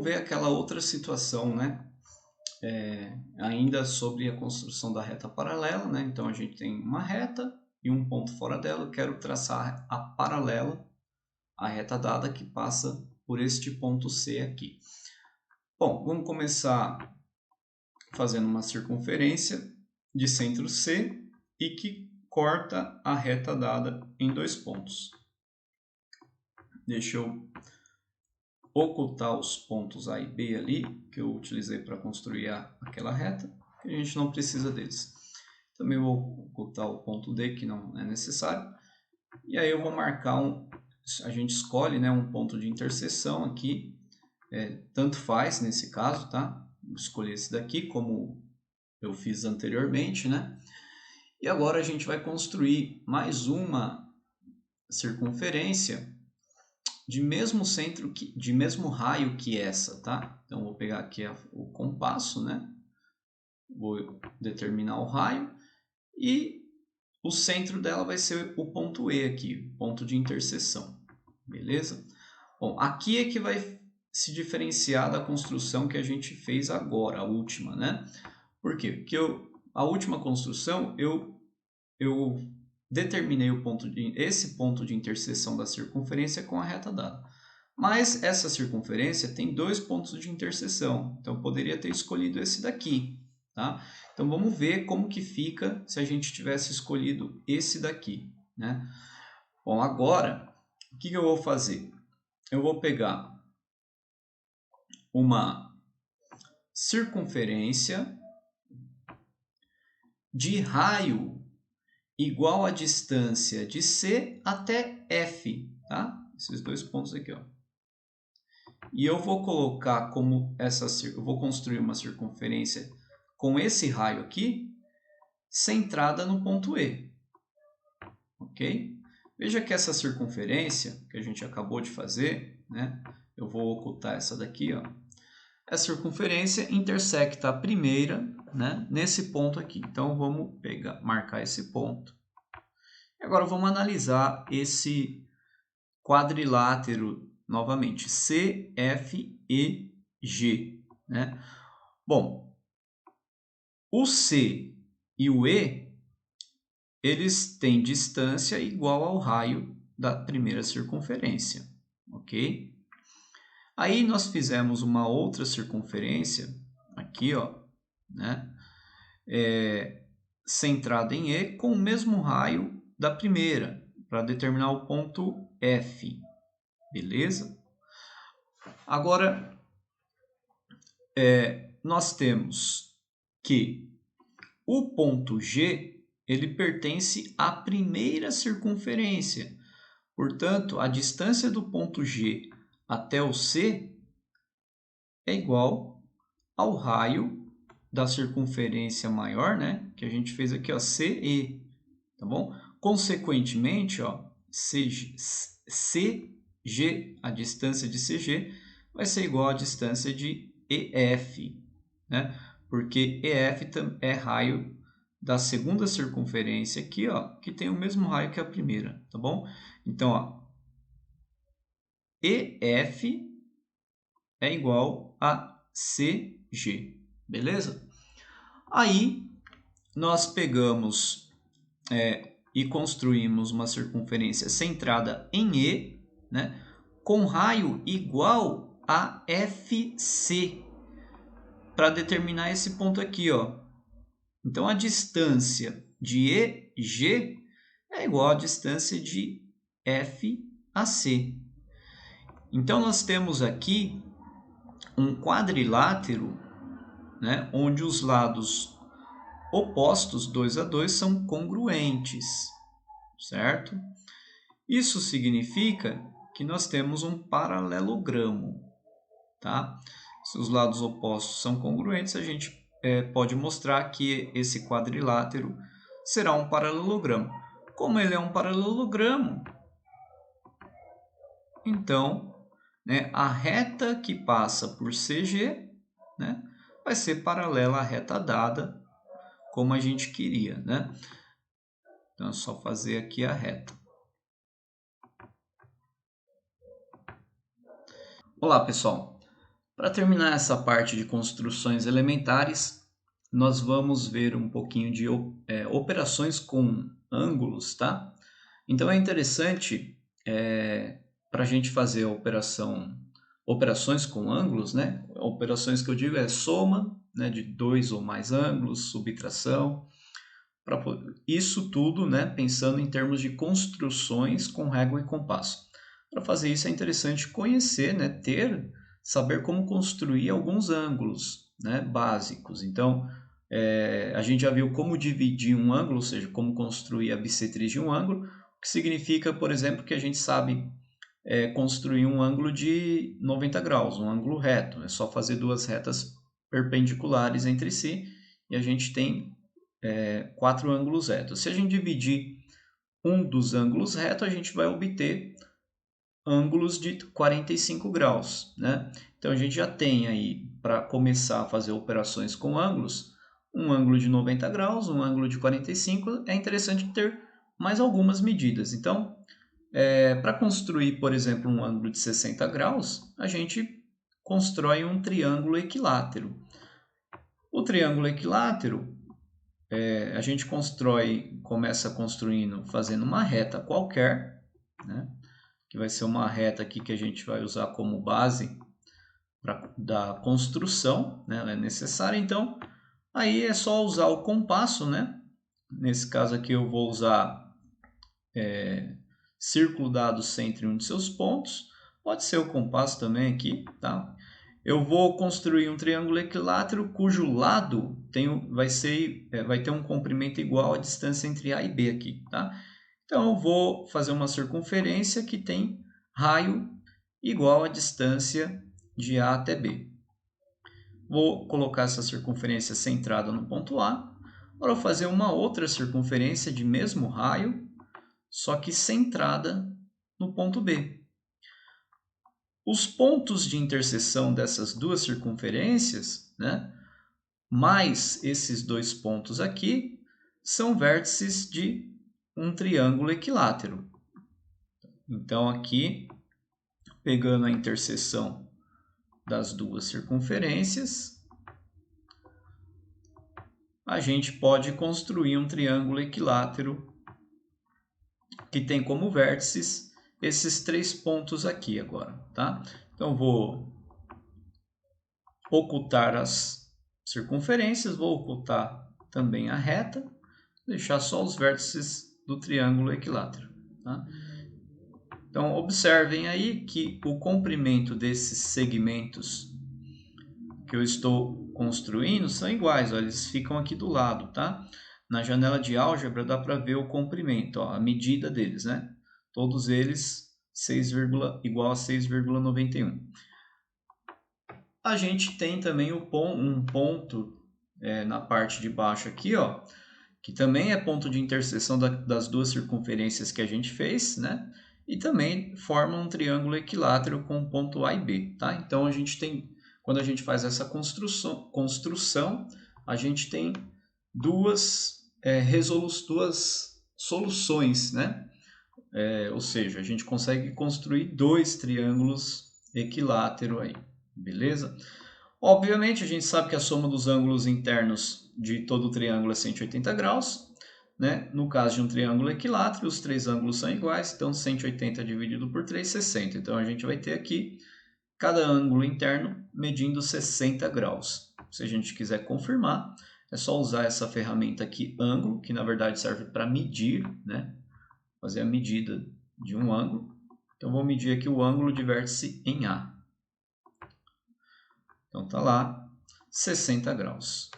vamos ver aquela outra situação, né? Ainda sobre a construção da reta paralela, né? Então a gente tem uma reta e um ponto fora dela. Eu quero traçar a paralela à reta dada que passa por este ponto C aqui. Bom, vamos começar fazendo uma circunferência de centro C e que corta a reta dada em dois pontos. Deixa eu ocultar os pontos A e B ali, que eu utilizei para construir aquela reta, que a gente não precisa deles. Também vou ocultar o ponto D, que não é necessário. E aí eu vou marcar a gente escolhe, né, um ponto de interseção aqui, tanto faz nesse caso, tá? Vou escolher esse daqui, como eu fiz anteriormente, né? E agora a gente vai construir mais uma circunferência de mesmo centro, de mesmo raio que essa, tá? Então, vou pegar aqui o compasso, né? Vou determinar o raio e o centro dela vai ser o ponto E aqui, ponto de interseção, beleza? Bom, aqui é que vai se diferenciar da construção que a gente fez agora, a última, né? Por quê? Porque a última construção eu determinei esse ponto de interseção da circunferência com a reta dada. Mas essa circunferência tem dois pontos de interseção, então eu poderia ter escolhido esse daqui, tá? Então vamos ver como que fica se a gente tivesse escolhido esse daqui, né? Bom, agora, o que eu vou fazer? Eu vou pegar uma circunferência de raio igual à distância de C até F, tá? Esses dois pontos aqui, ó. E eu vou colocar como eu vou construir uma circunferência com esse raio aqui, centrada no ponto E, ok? Veja que essa circunferência que a gente acabou de fazer, né? Eu vou ocultar essa daqui, ó. Essa circunferência intersecta a primeira, né? Nesse ponto aqui. Então vamos marcar esse ponto. Agora vamos analisar esse quadrilátero novamente, C, F e G, né? Bom, o C e o E, eles têm distância igual ao raio da primeira circunferência, ok? Aí nós fizemos uma outra circunferência, aqui, ó, né? Centrada em E, com o mesmo raio da primeira, para determinar o ponto F, beleza? Agora, nós temos que o ponto G ele pertence à primeira circunferência. Portanto, a distância do ponto G até o C é igual ao raio da circunferência maior, né? Que a gente fez aqui, ó, CE, tá bom? Consequentemente, ó, CG, a distância de CG, vai ser igual à distância de EF, né? Porque EF é raio da segunda circunferência aqui, ó, que tem o mesmo raio que a primeira, tá bom? Então, ó, EF é igual a CG, beleza? Aí, nós pegamos e construímos uma circunferência centrada em E, né, com raio igual a FC, para determinar esse ponto aqui, ó. Então, a distância de EG é igual à distância de F a C. Então, nós temos aqui um quadrilátero, né, onde os lados opostos 2 a 2 são congruentes, certo? Isso significa que nós temos um paralelogramo, tá? Se os lados opostos são congruentes, a gente pode mostrar que esse quadrilátero será um paralelogramo. Como ele é um paralelogramo, então, né, a reta que passa por CG, né, vai ser paralela à reta dada, como a gente queria, né? Então, é só fazer aqui a reta. Olá, pessoal. Para terminar essa parte de construções elementares, nós vamos ver um pouquinho de operações com ângulos, tá? Então é interessante para a gente fazer operações com ângulos, né? Operações que eu digo é soma, né, de dois ou mais ângulos, subtração, isso tudo, né, pensando em termos de construções com régua e compasso. Para fazer isso é interessante conhecer, né, saber como construir alguns ângulos, né, básicos. Então, a gente já viu como dividir um ângulo, ou seja, como construir a bissetriz de um ângulo, o que significa, por exemplo, que a gente sabe construir um ângulo de 90 graus, um ângulo reto. É só fazer duas retas perpendiculares entre si e a gente tem 4 ângulos retos. Se a gente dividir um dos ângulos retos, a gente vai obter ângulos de 45 graus, né? Então a gente já tem aí, para começar a fazer operações com ângulos, um ângulo de 90 graus, um ângulo de 45, é interessante ter mais algumas medidas. Então, para construir, por exemplo, um ângulo de 60 graus, a gente constrói um triângulo equilátero. O triângulo equilátero, a gente começa construindo, fazendo uma reta qualquer, né? Que vai ser uma reta aqui que a gente vai usar como base da construção, né? Ela é necessária, então aí é só usar o compasso, né? Nesse caso aqui eu vou usar círculo dado centro em um de seus pontos, pode ser o compasso também aqui, tá? Eu vou construir um triângulo equilátero cujo lado vai ter um comprimento igual à distância entre A e B aqui, tá? Então eu vou fazer uma circunferência que tem raio igual à distância de A até B. Vou colocar essa circunferência centrada no ponto A. Agora eu vou fazer uma outra circunferência de mesmo raio, só que centrada no ponto B. Os pontos de interseção dessas duas circunferências, né, mais esses dois pontos aqui, são vértices de um triângulo equilátero. Então, aqui, pegando a interseção das duas circunferências, a gente pode construir um triângulo equilátero que tem como vértices esses 3 pontos aqui agora, tá? Então, vou ocultar as circunferências, vou ocultar também a reta, deixar só os vértices do triângulo equilátero, tá? Então, observem aí que o comprimento desses segmentos que eu estou construindo são iguais, ó, eles ficam aqui do lado, tá? Na janela de álgebra dá para ver o comprimento, ó, a medida deles, né? Todos eles igual a 6,91. A gente tem também um ponto na parte de baixo aqui, ó, que também é ponto de interseção das duas circunferências que a gente fez, né? E também forma um triângulo equilátero com ponto A e B, tá? Então, quando a gente faz essa construção, a gente tem duas soluções, né? Ou seja, a gente consegue construir 2 triângulos equiláteros aí, beleza? Obviamente, a gente sabe que a soma dos ângulos internos de todo o triângulo é 180 graus, né? No caso de um triângulo equilátero, os 3 ângulos são iguais, então 180 dividido por 3, 60. Então, a gente vai ter aqui cada ângulo interno medindo 60 graus. Se a gente quiser confirmar, é só usar essa ferramenta aqui, ângulo, que na verdade serve para medir, né? Fazer a medida de um ângulo. Então, vou medir aqui o ângulo de vértice em A. Então, está lá, 60 graus.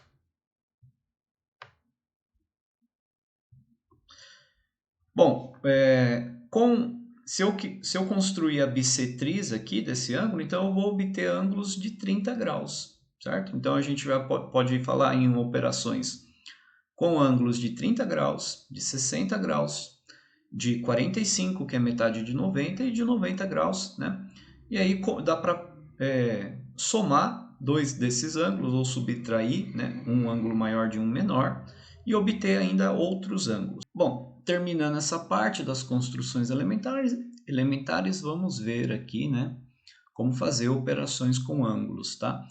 Bom, se eu construir a bissetriz aqui desse ângulo, então eu vou obter ângulos de 30 graus, certo? Então, a gente pode falar em operações com ângulos de 30 graus, de 60 graus, de 45, que é metade de 90, e de 90 graus, né? E aí dá para somar 2 desses ângulos, ou subtrair, né, um ângulo maior de um menor, e obter ainda outros ângulos. Bom, terminando essa parte das construções elementares, vamos ver aqui, né, como fazer operações com ângulos, tá?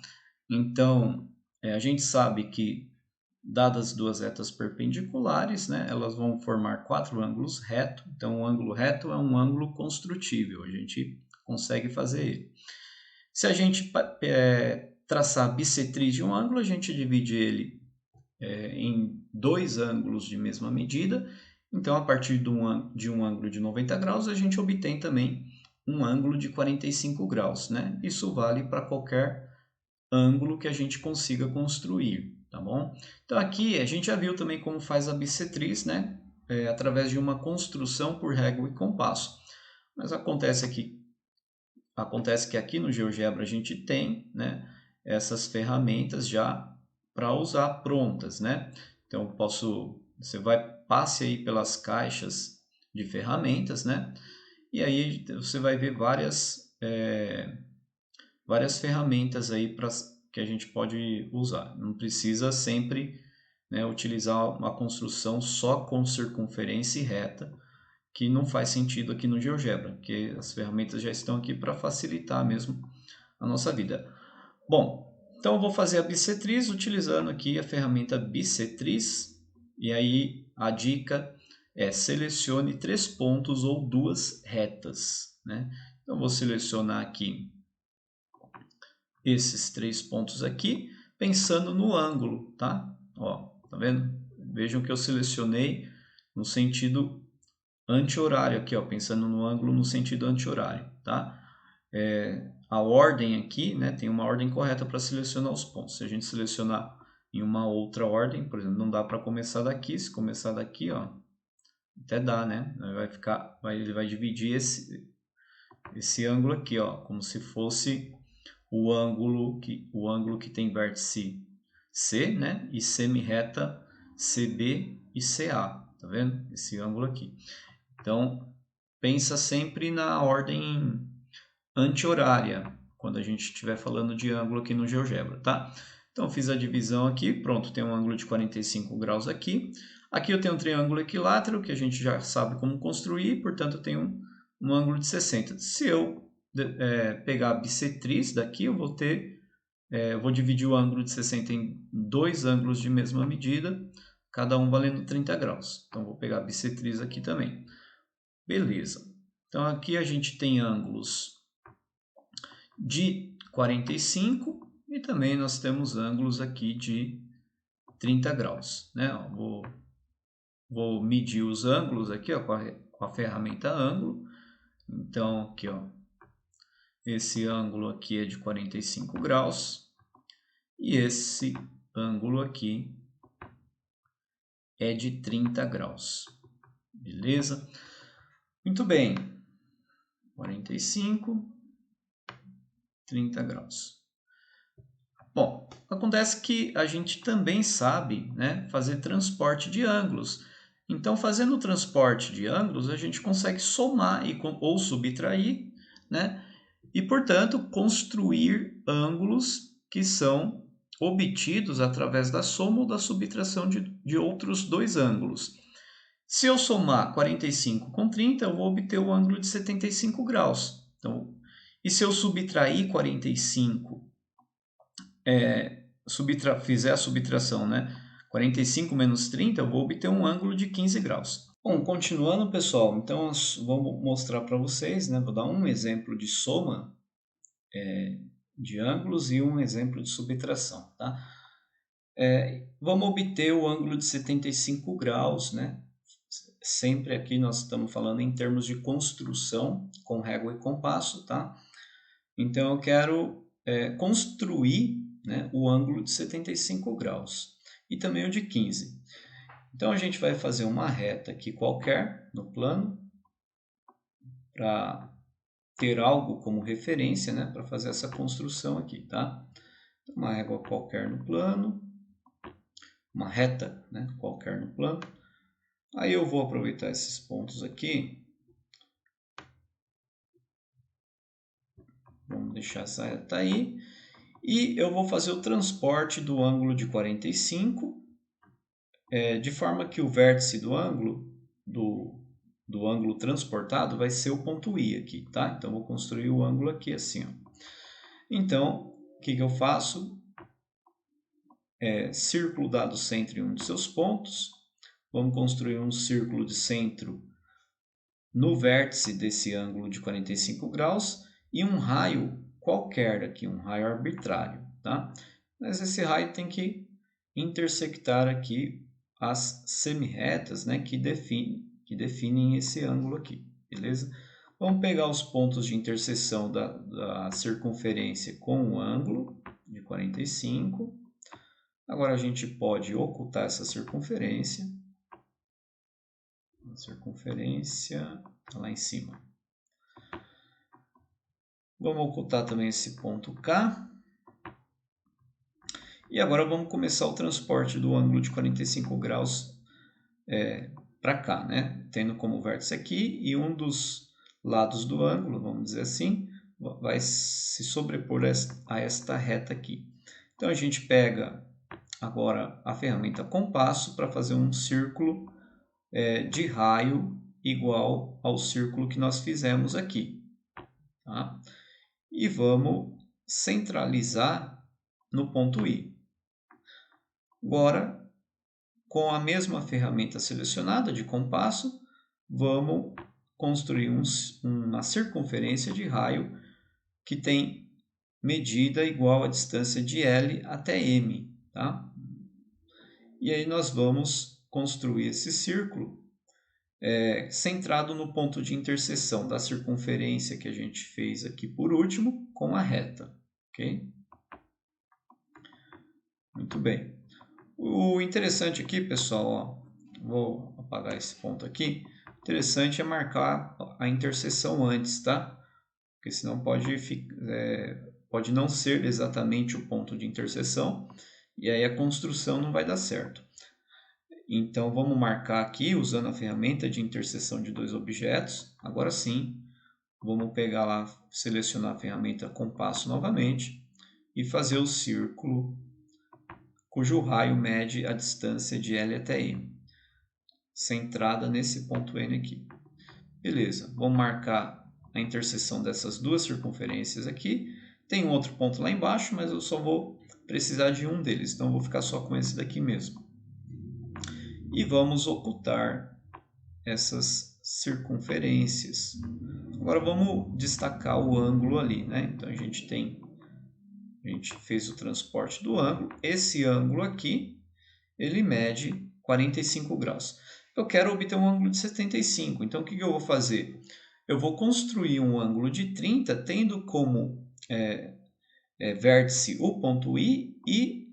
Então, a gente sabe que, dadas duas retas perpendiculares, né, elas vão formar 4 ângulos retos. Então, o ângulo reto é um ângulo construtível, a gente consegue fazer ele. Se a gente traçar a bissetriz de um ângulo, a gente divide ele em 2 ângulos de mesma medida. Então, a partir de um ângulo de 90 graus, a gente obtém também um ângulo de 45 graus, né? Isso vale para qualquer ângulo que a gente consiga construir, tá bom? Então, aqui a gente já viu também como faz a bissetriz, né? Através de uma construção por régua e compasso. Mas acontece que aqui no GeoGebra a gente tem, né, essas ferramentas já para usar prontas, né? Então passe aí pelas caixas de ferramentas, né? E aí você vai ver várias ferramentas aí que a gente pode usar. Não precisa sempre, né, utilizar uma construção só com circunferência e reta, que não faz sentido aqui no GeoGebra, porque as ferramentas já estão aqui para facilitar mesmo a nossa vida. Bom, então eu vou fazer a bissetriz utilizando aqui a ferramenta bissetriz, e aí a dica é selecione 3 pontos ou 2 retas, né? Então eu vou selecionar aqui esses 3 pontos aqui, pensando no ângulo, tá? Ó, tá vendo? Vejam que eu selecionei no sentido anti-horário aqui, ó, pensando no ângulo no sentido anti-horário, tá? A ordem aqui, né, tem uma ordem correta para selecionar os pontos. Se a gente selecionar em uma outra ordem, por exemplo, não dá para começar daqui. Se começar daqui, ó, até dá, né? Ele vai dividir esse ângulo aqui, ó, como se fosse o ângulo que tem vértice C, né, e semi-reta CB e CA, tá vendo? Esse ângulo aqui. Então, pensa sempre na ordem anti-horária, quando a gente estiver falando de ângulo aqui no GeoGebra, tá? Então, fiz a divisão aqui, pronto, tem um ângulo de 45 graus aqui. Aqui eu tenho um triângulo equilátero, que a gente já sabe como construir, portanto, eu tenho um ângulo de 60. Se eu pegar a bissetriz daqui, eu vou dividir o ângulo de 60 em 2 ângulos de mesma medida, cada um valendo 30 graus. Então, vou pegar a bissetriz aqui também. Beleza. Então, aqui a gente tem ângulos de 45 e também nós temos ângulos aqui de 30 graus, né? Vou medir os ângulos aqui, ó, com a ferramenta ângulo. Então, aqui, ó, esse ângulo aqui é de 45 graus e esse ângulo aqui é de 30 graus. Beleza? Muito bem. 45, 30 graus. Bom, acontece que a gente também sabe, né, fazer transporte de ângulos. Então, fazendo o transporte de ângulos, a gente consegue somar ou subtrair, né, e, portanto, construir ângulos que são obtidos através da soma ou da subtração de outros 2 ângulos. Se eu somar 45 com 30, eu vou obter o ângulo de 75 graus. Então, e se eu subtrair 45, fizer a subtração, né? 45 menos 30, eu vou obter um ângulo de 15 graus. Bom, continuando, pessoal, então vou mostrar para vocês, né? Vou dar um exemplo de soma de ângulos e um exemplo de subtração, tá? Vamos obter o ângulo de 75 graus, né? Sempre aqui nós estamos falando em termos de construção com régua e compasso, tá? Então eu quero construir, né, o ângulo de 75 graus e também o de 15. Então a gente vai fazer uma reta aqui qualquer no plano para ter algo como referência, né, para fazer essa construção aqui, tá? Uma régua qualquer no plano, uma reta, né, qualquer no plano. Aí eu vou aproveitar esses pontos aqui. Vamos deixar essa reta aí. E eu vou fazer o transporte do ângulo de 45, de forma que o vértice do ângulo, do ângulo transportado, vai ser o ponto I aqui, tá? Então, vou construir o ângulo aqui assim, ó. Então, o que eu faço? Círculo dado centro em um de seus pontos. Vamos construir um círculo de centro no vértice desse ângulo de 45 graus e um raio qualquer aqui, um raio arbitrário, tá? Mas esse raio tem que intersectar aqui as semirretas, né, que definem esse ângulo aqui, beleza? Vamos pegar os pontos de interseção da circunferência com o ângulo de 45. Agora a gente pode ocultar essa circunferência. A circunferência tá lá em cima. Vamos ocultar também esse ponto K. E agora vamos começar o transporte do ângulo de 45 graus para cá, né? Tendo como vértice aqui e um dos lados do ângulo, vamos dizer assim, vai se sobrepor a esta reta aqui. Então a gente pega agora a ferramenta compasso para fazer um círculo de raio igual ao círculo que nós fizemos aqui, tá? E vamos centralizar no ponto I. Agora, com a mesma ferramenta selecionada de compasso, vamos construir uma circunferência de raio que tem medida igual à distância de L até M, tá? E aí nós vamos construir esse círculo centrado no ponto de interseção da circunferência que a gente fez aqui por último com a reta, ok? Muito bem. O interessante aqui, pessoal, ó, vou apagar esse ponto aqui. O interessante é marcar a interseção antes, tá? Porque senão pode não ser exatamente o ponto de interseção e aí a construção não vai dar certo. Então, vamos marcar aqui usando a ferramenta de interseção de dois objetos. Agora sim, vamos pegar lá, selecionar a ferramenta compasso novamente e fazer o círculo cujo raio mede a distância de L até M, centrada nesse ponto N aqui. Beleza, vamos marcar a interseção dessas duas circunferências aqui. Tem um outro ponto lá embaixo, mas eu só vou precisar de um deles, então eu vou ficar só com esse daqui mesmo. E vamos ocultar essas circunferências. Agora vamos destacar o ângulo ali, né? Então a gente fez o transporte do ângulo. Esse ângulo aqui, ele mede 45 graus. Eu quero obter um ângulo de 75, então o que eu vou fazer? Eu vou construir um ângulo de 30, tendo como vértice o ponto I e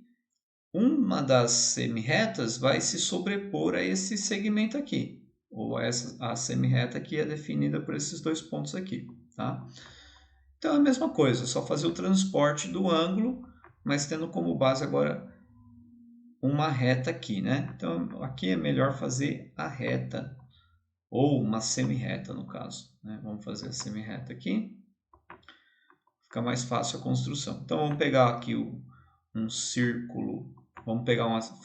uma das semirretas vai se sobrepor a esse segmento aqui, ou a semirreta que é definida por esses dois pontos aqui, tá? Então é a mesma coisa, só fazer o transporte do ângulo, mas tendo como base agora uma reta aqui, né? Então aqui é melhor fazer a reta, ou uma semirreta no caso, né? Vamos fazer a semirreta aqui, fica mais fácil a construção. Então vamos pegar aqui um círculo, vamos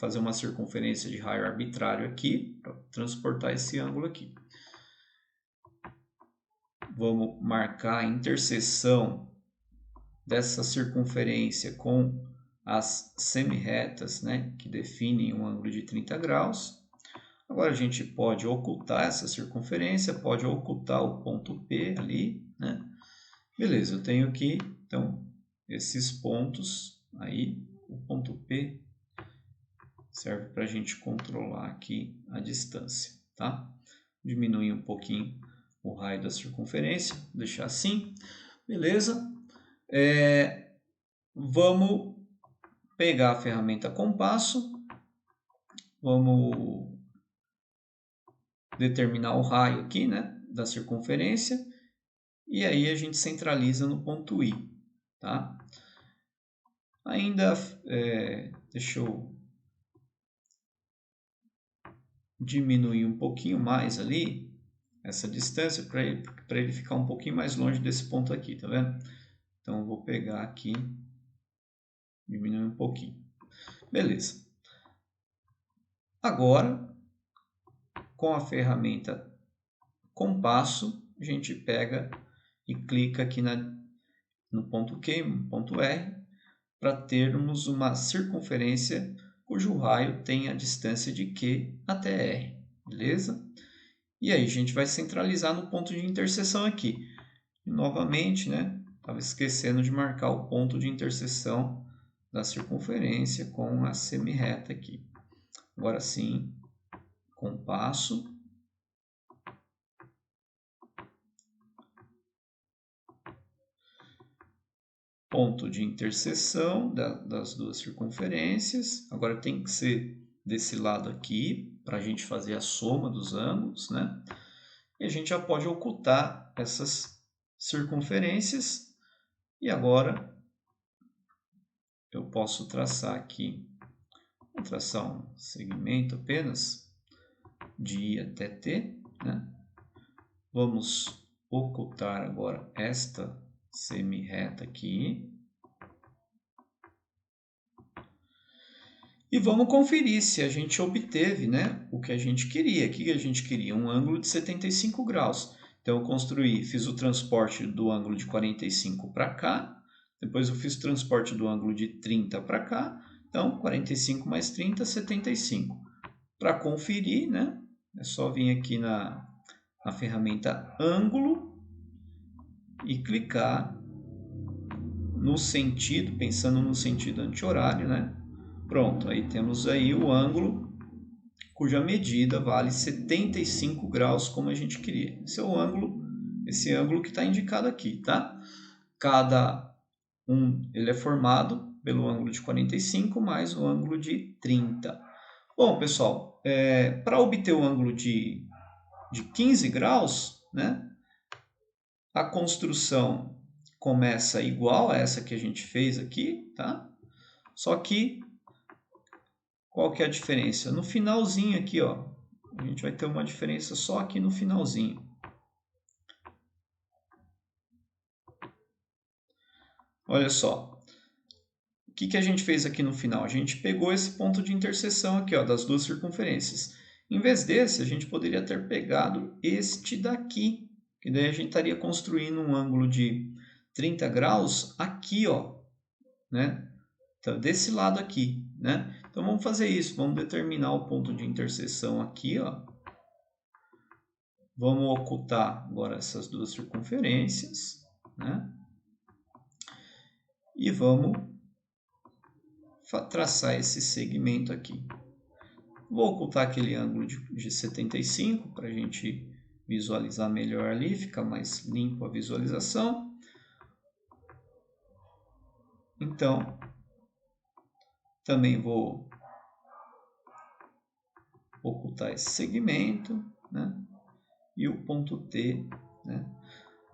fazer uma circunferência de raio arbitrário aqui, para transportar esse ângulo aqui. Vamos marcar a interseção dessa circunferência com as semirretas, né, que definem um ângulo de 30 graus. Agora a gente pode ocultar essa circunferência, pode ocultar o ponto P ali, né? Beleza, eu tenho aqui, então, esses pontos aí, o ponto P serve para a gente controlar aqui a distância, tá? Diminuir um pouquinho o raio da circunferência, deixar assim, beleza? Vamos pegar a ferramenta compasso, vamos determinar o raio aqui, né, da circunferência, e aí a gente centraliza no ponto I, tá? Ainda, deixa eu diminuir um pouquinho mais ali, essa distância, para ele ficar um pouquinho mais longe desse ponto aqui, tá vendo? Então, eu vou pegar aqui, diminuir um pouquinho. Beleza. Agora, com a ferramenta compasso, a gente pega e clica aqui no ponto Q, no ponto R, para termos uma circunferência cujo raio tem a distância de Q até R, beleza? E aí a gente vai centralizar no ponto de interseção aqui. E, novamente, né? Estava esquecendo de marcar o ponto de interseção da circunferência com a semirreta aqui. Agora sim, compasso. Ponto de interseção das duas circunferências. Agora tem que ser desse lado aqui, para a gente fazer a soma dos ângulos, né? E a gente já pode ocultar essas circunferências. E agora eu posso traçar aqui, vou traçar um segmento apenas de I até T, né? Vamos ocultar agora esta semirreta aqui. E vamos conferir se a gente obteve, né, o que a gente queria. O que a gente queria? Um ângulo de 75 graus. Então, eu construí, fiz o transporte do ângulo de 45 para cá. Depois eu fiz o transporte do ângulo de 30 para cá. Então, 45 mais 30, 75. Para conferir, né, é só vir aqui na ferramenta ângulo e clicar no sentido, pensando no sentido anti-horário, né? Pronto, aí temos aí o ângulo cuja medida vale 75 graus, como a gente queria. Esse é o ângulo, esse ângulo que está indicado aqui, tá? Cada ele é formado pelo ângulo de 45 mais o ângulo de 30. Bom, pessoal, para obter o ângulo de 15 graus, né? A construção começa igual a essa que a gente fez aqui, tá? Só que qual que é a diferença? No finalzinho aqui, ó, a gente vai ter uma diferença só aqui no finalzinho. Olha só. O que a gente fez aqui no final? A gente pegou esse ponto de interseção aqui, ó, das duas circunferências. Em vez desse, a gente poderia ter pegado este daqui, que daí a gente estaria construindo um ângulo de 30 graus aqui, ó, né? Então, desse lado aqui, né? Então, vamos fazer isso. Vamos determinar o ponto de interseção aqui, ó. Vamos ocultar agora essas duas circunferências, né? E vamos traçar esse segmento aqui. Vou ocultar aquele ângulo de 75 para a gente visualizar melhor ali, fica mais limpo a visualização. Então, também vou ocultar esse segmento, né? E o ponto T, né?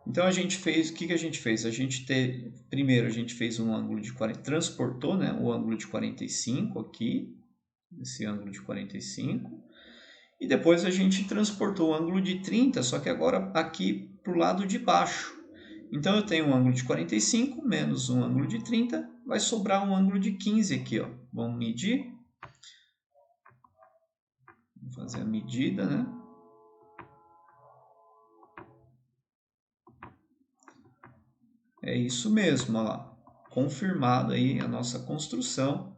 Então, a gente fez, o que a gente fez? Primeiro, a gente fez um ângulo de 40, transportou, né, o ângulo de 45 aqui, esse ângulo de 45, e depois a gente transportou o ângulo de 30, só que agora aqui para o lado de baixo. Então, eu tenho um ângulo de 45 menos um ângulo de 30, vai sobrar um ângulo de 15 aqui, ó. Vamos medir. Vamos fazer a medida, né? É isso mesmo, olha lá. Confirmado aí a nossa construção,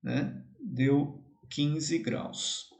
né? Deu 15 graus.